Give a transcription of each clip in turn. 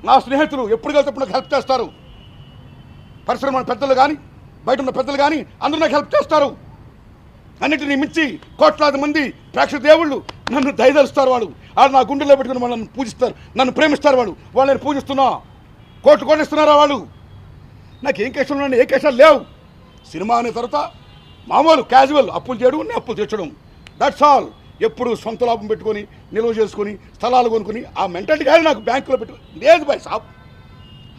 నా స్నేహితులు ఎప్పుడు కలిసి నాకు హెల్ప్ చేస్తారు. పరిశ్రమ పెద్దలు కానీ బయట ఉన్న పెద్దలు కానీ అందరూ నాకు హెల్ప్ చేస్తారు. అన్నింటినీ మించి కోట్లాది మంది ప్రేక్షక దేవుళ్ళు నన్ను దయదలుస్తారు. వాళ్ళు నా గుండెల్లో పెట్టుకుని వాళ్ళు నన్ను పూజిస్తారు, నన్ను ప్రేమిస్తారు. వాళ్ళు నేను పూజిస్తున్నా. కోట్లు ఇస్తున్నారా వాళ్ళు? నాకు ఏం కేసులు ఉన్నాయండి? ఏ కేసులు లేవు. సినిమా అనే తర్వాత మామూలు క్యాజువల్ అప్పులు చేయడం, నేను అప్పులు తెచ్చడం, దట్స్ ఆల్. ఎప్పుడు సొంత లాభం పెట్టుకొని నిల్వ చేసుకొని స్థలాలు కొనుక్కొని ఆ మెంటాలిటీ కానీ నాకు బ్యాంకులో పెట్టుకుని లేదు బాయ్ సాబ్.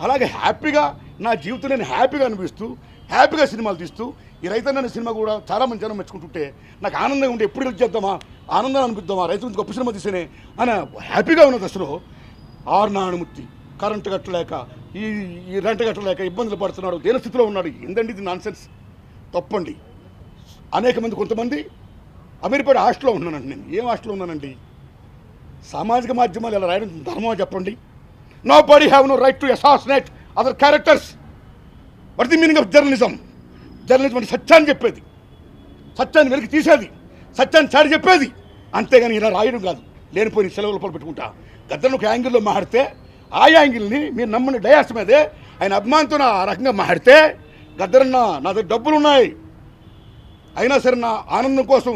అలాగే హ్యాపీగా నా జీవితం నేను హ్యాపీగా అనిపిస్తూ హ్యాపీగా సినిమాలు తీస్తూ ఈ రైతన్న సినిమా కూడా చాలామంది జనం మెచ్చుకుంటుంటే నాకు ఆనందంగా ఉంటే ఎప్పుడు కలిసి చేద్దామా, ఆనందాన్ని అనిపిద్దామా, రైతు నుంచి గొప్ప సినిమా తీసేనే అని హ్యాపీగా ఉన్న దశలో ఆరునానుమూర్తి కరెంటు కట్టలేక ఈ రెంట్ కట్టలేక ఇబ్బందులు పడుతున్నాడు, దేని స్థితిలో ఉన్నాడు. ఏందండి ఇది నాన్సెన్స్, తప్పండి. అనేక మంది కొంతమంది అమీర్పేట హాస్టల్లో ఉన్నానండి. నేను ఏం హాస్టల్లో ఉన్నానండి? సామాజిక మాధ్యమాలు ఎలా రాయడం ధర్మమా చెప్పండి? Nobody have no right to assassinate other characters. What the meaning of journalism? Journalism అంటే సత్యాన్ని చెప్పేది, సత్యాన్ని వెలికి తీసేది, సత్యాన్ని చాటి చెప్పేది, అంతేగాని ఇలా రాయడం కాదు. లేనిపోయిన సెలవుల పాలు పెట్టుకుంటా. గద్దర్ను ఒక యాంగిల్లో మాట్లాడితే ఆ యాంగిల్ని మీరు నమ్మని డయాస్ మీదే ఆయన అభిమానంతో ఆ రకంగా మాట్లాడితే గద్దరన్న నా దగ్గర డబ్బులు ఉన్నాయి అయినా సరే నా ఆనందం కోసం,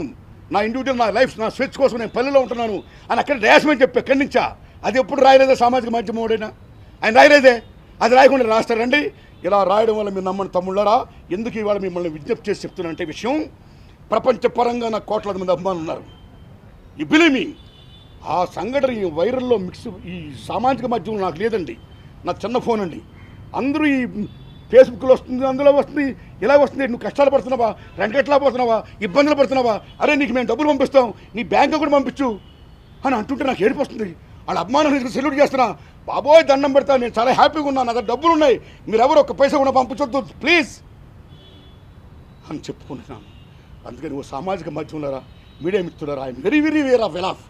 నా ఇండివిజువల్, నా లైఫ్, నా స్వేచ్ఛ కోసం నేను పల్లెలో ఉంటున్నాను అని అక్కడ డయాస్ మీద చెప్పి ఎక్కడి నుంచా? అది ఎప్పుడు రాయలేదే సామాజిక మాధ్యమం వాడైనా? ఆయన రాయలేదే. అది రాయకుండా రాస్తారండి. ఇలా రాయడం వల్ల మీరు నమ్మని తమ్ముళ్ళరా, ఎందుకు ఇవాళ మిమ్మల్ని విజ్ఞప్తి చేసి చెప్తున్నంటే విషయం, ప్రపంచపరంగా నాకు కోట్లాది మంది అభిమానులు ఉన్నారు. ఈ బిలీవ్ మీ, ఆ సంఘటన ఈ వైరల్లో ఈ సామాజిక మాధ్యమం నాకు లేదండి. నాకు చిన్న ఫోన్ అండి. అందరూ ఈ ఫేస్బుక్లో వస్తుంది, అందులో వస్తుంది, ఇలా వస్తుంది, నువ్వు కష్టాలు పడుతున్నావా, రెంకెట్లా పోతున్నావా, ఇబ్బందులు పడుతున్నావా, అరే నీకు మేము డబ్బులు పంపిస్తాం, నీ బ్యాంకు కూడా పంపించు అని అంటుంటే నాకు ఏడుపు వస్తుంది. వాళ్ళ అభిమానులు సెల్యూట్ చేస్తున్నా, బాబోయ్ దండం పెడతా, నేను చాలా హ్యాపీగా ఉన్నాను, నా దగ్గర డబ్బులు ఉన్నాయి, మీరు ఎవరు ఒక్క పైసా కూడా పంపించొద్దు ప్లీజ్ అని చెప్పుకుంటున్నాను. అందుకని ఓ సామాజిక మాధ్యమంలో మీడియా మిత్రులారా, I am very very aware of well off.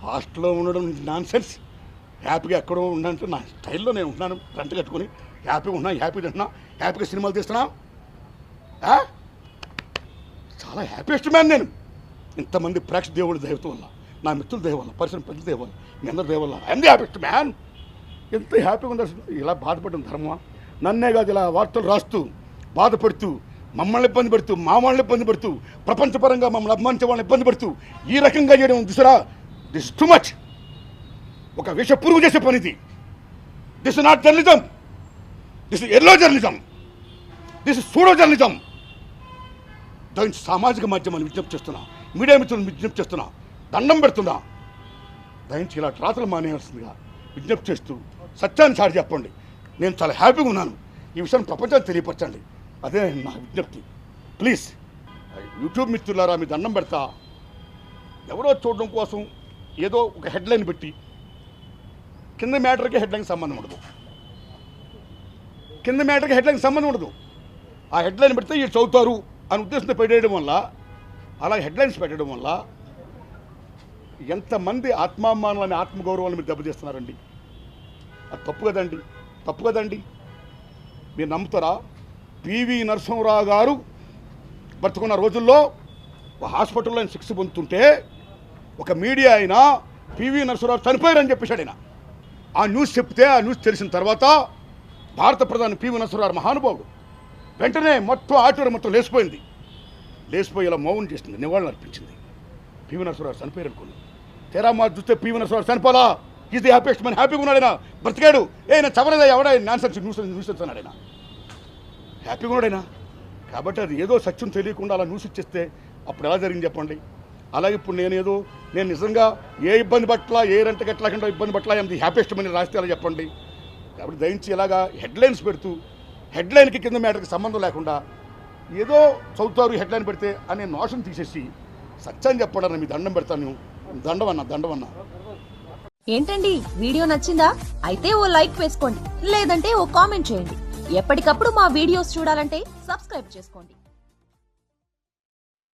హాస్టల్లో ఉండడం నాన్ సెన్స్. హ్యాపీగా ఎక్కడో ఉండంటే నా స్టైల్లో నేను ఉంటున్నాను, రెంట్ కట్టుకొని హ్యాపీగా ఉన్నాను, హ్యాపీగా తింటున్నా, హ్యాపీగా సినిమాలు తీస్తున్నా, చాలా హ్యాపీయెస్ట్ మ్యాన్ నేను. ఇంతమంది ప్రేక్షక దేవుడి దైవతం వల్ల, నా మిత్రుల దయ వల్ల, పరిశ్రమ పెద్ద దయ వల్ల, మీ అందరి దయ వల్ల ఐఎమ్ ది హ్యాపీయెస్ట్ మ్యాన్. ఎంత హ్యాపీగా ఉంది అసలు. ఇలా బాధపడడం ధర్మమా? నన్నే కాదు ఇలా వార్తలు రాస్తూ బాధపడుతూ మమ్మల్ని ఇబ్బంది పెడుతూ మా వాళ్ళని ఇబ్బంది పెడుతూ ప్రపంచపరంగా మమ్మల్ని అభిమానించే వాళ్ళని ఇబ్బంది పెడుతూ ఈ రకంగా చేయడం దిశరా, దిస్ టూ మచ్. ఒక విష పురుగు చేసే పనిది. This not journalism, this yellow journalism, this pseudo journalism. దానికి సామాజిక మాధ్యమాన్ని విజ్ఞప్తి చేస్తున్నా, మీడియా మిత్రులను విజ్ఞప్తి చేస్తున్నా, దండం పెడుతున్నా, దయించి ఇలా రాతలు మానేయాల్సిందిగా విజ్ఞప్తి చేస్తూ సత్యాన్ని చాటి చెప్పండి. నేను చాలా హ్యాపీగా ఉన్నాను, ఈ విషయం ప్రపంచానికి తెలియపరచండి, అదే నా విజ్ఞప్తి. ప్లీజ్ యూట్యూబ్ మిత్రులారా, మీ దండం పెడతా. ఎవరో చూడడం కోసం ఏదో ఒక హెడ్లైన్ పెట్టి కింద మ్యాటర్కి హెడ్లైన్ సంబంధం ఉండదు, కింద మ్యాటర్కి హెడ్లైన్ సంబంధం ఉండదు. ఆ హెడ్లైన్ పెడితే వీళ్ళు చదువుతారు అని ఉద్దేశంతో పెట్టేయడం వల్ల, అలా హెడ్లైన్స్ పెట్టడం వల్ల ఎంతమంది ఆత్మాభిమానాలని, ఆత్మగౌరవాన్ని మీరు దెబ్బతీస్తున్నారండి. అది తప్పు కదండి, తప్పు కదండి. మీరు నమ్ముతారా? పివి నరసింహరావు గారు బతుకున్న రోజుల్లో ఒక హాస్పిటల్లో ఆయన శిక్ష పొందుతుంటే ఒక మీడియా అయినా పివి నరసింహరావు చనిపోయారని చెప్పేశాడు ఆయన. ఆ న్యూస్ చెప్తే, ఆ న్యూస్ తెలిసిన తర్వాత భారత ప్రధాని పివి నరసింహరావు మహానుభావుడు వెంటనే మొత్తం ఆటూరు మొత్తం లేచిపోయింది. లేచిపోయి ఇలా మౌనం చేసింది, నివాళులు అర్పించింది. పివి నరసింహరావు చనిపోయారు అనుకోండి. తెరా మా చూస్తే పివి నరసింహరావు చనిపోలా, ఈజ్ ది హ్యాపీయెస్ట్ మ్యాన్, హ్యాపీగా ఉన్నాడైనా, బ్రతికాడు. నా చవరదా ఎవడా నాన్సెన్స్ న్యూస్ అన్నాడైనా, హ్యాపీగా ఉన్నాడైనా. కాబట్టి అది ఏదో సత్యం తెలియకుండా అలా న్యూస్ ఇచ్చేస్తే అప్పుడు ఎలా జరిగింది చెప్పండి. అలాగే ఇప్పుడు నేను నిజంగా ఏ ఇబ్బంది పట్ల, ఏ రెంట గట్లకుండా ఇబ్బంది పట్ల ఐఎమ్ ది హ్యాపీయెస్ట్ మ్యాన్ రాస్తే అలా చెప్పండి. కాబట్టి దయించి ఇలాగా హెడ్లైన్స్ పెడుతూ హెడ్లైన్కి కింద మ్యాటర్కి సంబంధం లేకుండా ఏదో చదువుతారు హెడ్లైన్ పెడితే అనే నోషన్ తీసేసి సత్యాన్ని చెప్పడానికి మీ దండం పెడతాను. దండవన్నా. ఏంటండి వీడియో నచ్చిందా? అయితే ఓ లైక్ వేసుకోండి, లేదంటే ఓ కామెంట్ చేయండి. ఎప్పటికప్పుడు మా వీడియోస్ చూడాలంటే సబ్స్క్రైబ్ చేసుకోండి.